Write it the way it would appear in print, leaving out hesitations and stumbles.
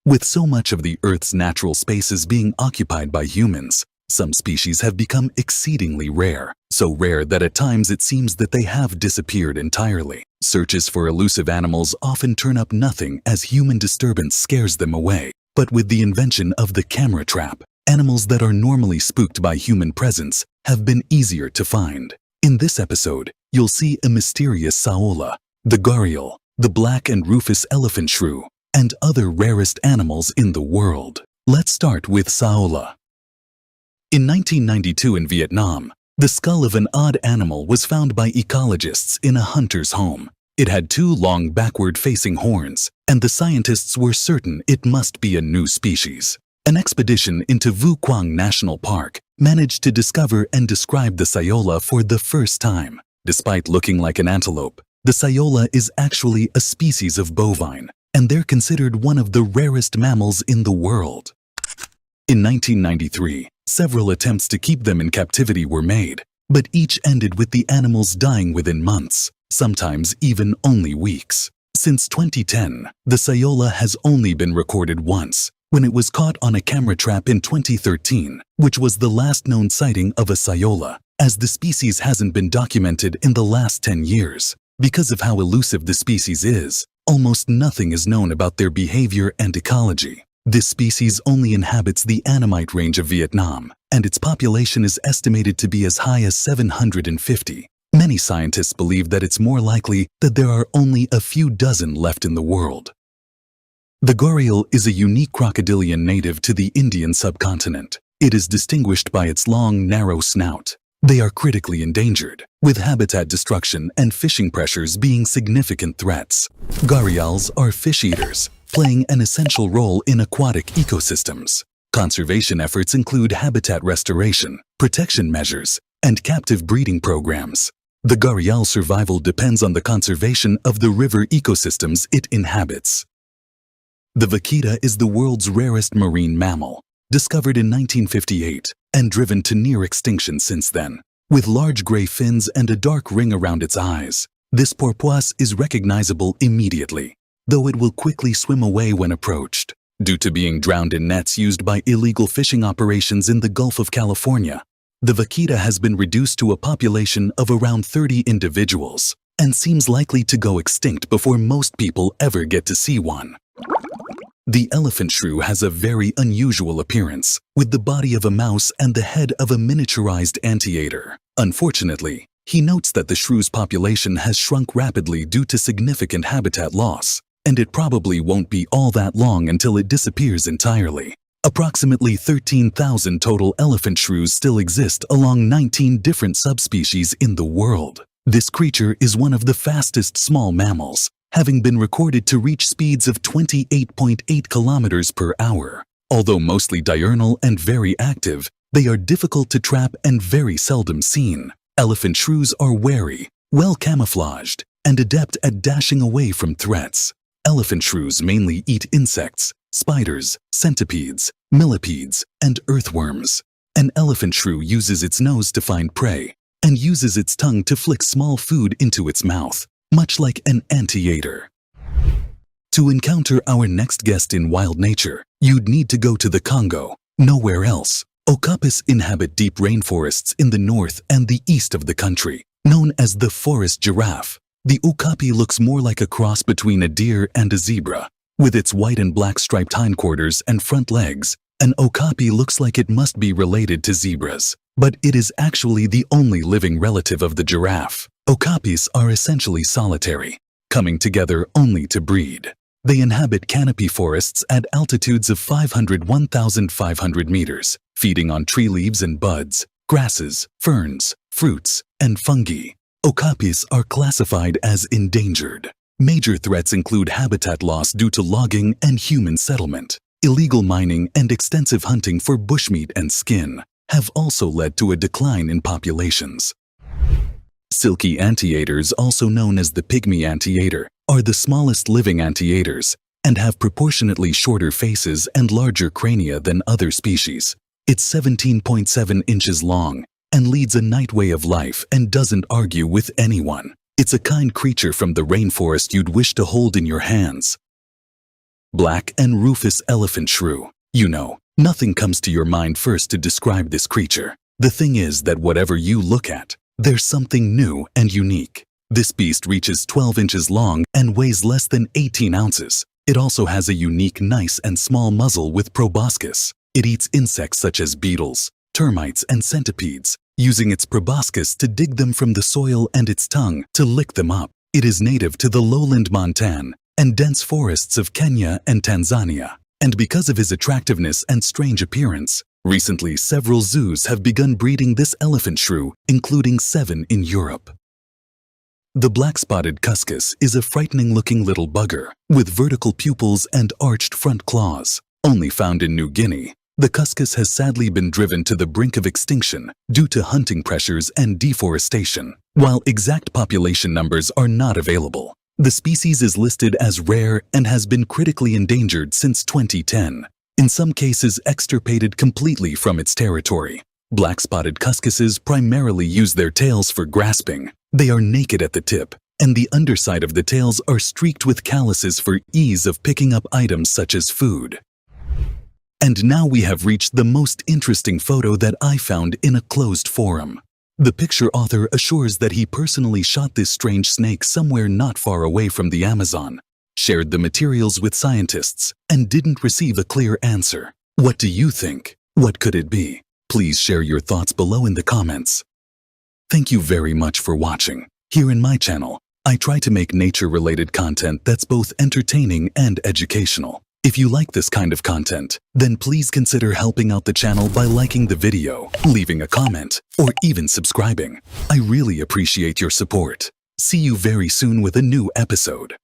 With so much of the Earth's natural spaces being occupied by humans, some species have become exceedingly rare, so rare that at times it seems that they have disappeared entirely. Searches for elusive animals often turn up nothing as human disturbance scares them away. But with the invention of the camera trap, animals that are normally spooked by human presence have been easier to find. In this episode, you'll see a mysterious saola, the gharial, the black and rufous elephant shrew, and other rarest animals in the world. Let's start with saola. In 1992 in Vietnam, the skull of an odd animal was found by ecologists in a hunter's home. It had two long backward-facing horns, and the scientists were certain it must be a new species. An expedition into Vu Quang National Park managed to discover and describe the saola for the first time. Despite looking like an antelope, the saola is actually a species of bovine, and they're considered one of the rarest mammals in the world. In 1993, several attempts to keep them in captivity were made, but each ended with the animals dying within months, sometimes even only weeks. Since 2010, the saola has only been recorded once, when it was caught on a camera trap in 2013, which was the last known sighting of a saola, as the species hasn't been documented in the last 10 years. Because of how elusive the species is, almost nothing is known about their behavior and ecology. This species only inhabits the Annamite range of Vietnam, and its population is estimated to be as high as 750. Many scientists believe that it's more likely that there are only a few dozen left in the world. The gharial is a unique crocodilian native to the Indian subcontinent. It is distinguished by its long, narrow snout. They are critically endangered, with habitat destruction and fishing pressures being significant threats. Gharials are fish eaters, playing an essential role in aquatic ecosystems. Conservation efforts include habitat restoration, protection measures, and captive breeding programs. The gharial survival depends on the conservation of the river ecosystems it inhabits. The vaquita is the world's rarest marine mammal, discovered in 1958 and driven to near extinction since then. With large gray fins and a dark ring around its eyes, this porpoise is recognizable immediately, though it will quickly swim away when approached. Due to being drowned in nets used by illegal fishing operations in the Gulf of California, the vaquita has been reduced to a population of around 30 individuals and seems likely to go extinct before most people ever get to see one. The elephant shrew has a very unusual appearance, with the body of a mouse and the head of a miniaturized anteater. Unfortunately, he notes that the shrew's population has shrunk rapidly due to significant habitat loss, and it probably won't be all that long until it disappears entirely. Approximately 13,000 total elephant shrews still exist along 19 different subspecies in the world. This creature is one of the fastest small mammals, having been recorded to reach speeds of 28.8 kilometers per hour. Although mostly diurnal and very active, they are difficult to trap and very seldom seen. Elephant shrews are wary, well camouflaged, and adept at dashing away from threats. Elephant shrews mainly eat insects, spiders, centipedes, millipedes, and earthworms. An elephant shrew uses its nose to find prey and uses its tongue to flick small food into its mouth, much like an anteater. To encounter our next guest in wild nature, you'd need to go to the Congo, nowhere else. Okapis inhabit deep rainforests in the north and the east of the country, known as the forest giraffe. The okapi looks more like a cross between a deer and a zebra. With its white and black striped hindquarters and front legs, an okapi looks like it must be related to zebras, but it is actually the only living relative of the giraffe. Okapis are essentially solitary, coming together only to breed. They inhabit canopy forests at altitudes of 1,500 meters, feeding on tree leaves and buds, grasses, ferns, fruits, and fungi. Okapis are classified as endangered. Major threats include habitat loss due to logging and human settlement. Illegal mining and extensive hunting for bushmeat and skin have also led to a decline in populations. Silky anteaters, also known as the pygmy anteater, are the smallest living anteaters and have proportionately shorter faces and larger crania than other species. It's 17.7 inches long and leads a night way of life and doesn't argue with anyone. It's a kind creature from the rainforest you'd wish to hold in your hands. Black and rufous elephant shrew. You know, nothing comes to your mind first to describe this creature. The thing is that whatever you look at, there's something new and unique. This beast reaches 12 inches long and weighs less than 18 ounces. It also has a unique, nice and small muzzle with proboscis. It eats insects such as beetles, termites, and centipedes, using its proboscis to dig them from the soil and its tongue to lick them up. It is native to the lowland Montane and dense forests of Kenya and Tanzania. And because of his attractiveness and strange appearance, recently several zoos have begun breeding this elephant shrew, including 7 in Europe. The black-spotted cuscus is a frightening-looking little bugger with vertical pupils and arched front claws. Only found in New Guinea, the cuscus has sadly been driven to the brink of extinction due to hunting pressures and deforestation. While exact population numbers are not available, the species is listed as rare and has been critically endangered since 2010, in some cases extirpated completely from its territory. Black-spotted cuscuses primarily use their tails for grasping. They are naked at the tip, and the underside of the tails are streaked with calluses for ease of picking up items such as food. And now we have reached the most interesting photo that I found in a closed forum. The picture author assures that he personally shot this strange snake somewhere not far away from the Amazon, shared the materials with scientists, and didn't receive a clear answer. What do you think? What could it be? Please share your thoughts below in the comments. Thank you very much for watching. Here in my channel, I try to make nature-related content that's both entertaining and educational. If you like this kind of content, then please consider helping out the channel by liking the video, leaving a comment, or even subscribing. I really appreciate your support. See you very soon with a new episode.